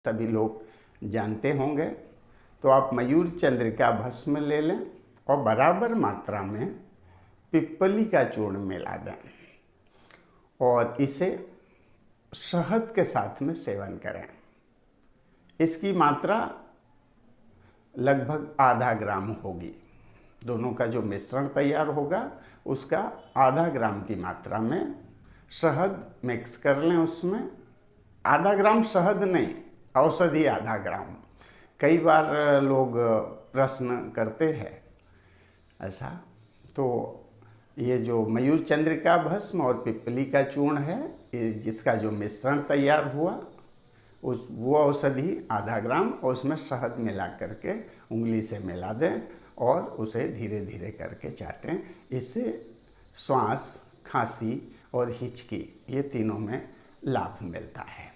सभी लोग जानते होंगे। तो आप मयूर चंद्रिका भस्म ले लें और बराबर मात्रा में पिप्पली का चूर्ण मिला दें और इसे शहद के साथ में सेवन करें। इसकी मात्रा लगभग आधा ग्राम होगी। दोनों का जो मिश्रण तैयार होगा उसका आधा ग्राम की मात्रा में शहद मिक्स कर लें। उसमें आधा ग्राम शहद नहीं, औषधि आधा ग्राम। कई बार लोग प्रश्न करते हैं ऐसा। तो ये जो मयूर चंद्रिका भस्म और पिप्पली का चूर्ण है, जिसका जो मिश्रण तैयार हुआ वो औषधि आधा ग्राम और उसमें शहद मिला करके उंगली से मिला दें और उसे धीरे धीरे करके चाटें। इससे श्वास, खांसी और हिचकी ये तीनों में लाभ मिलता है।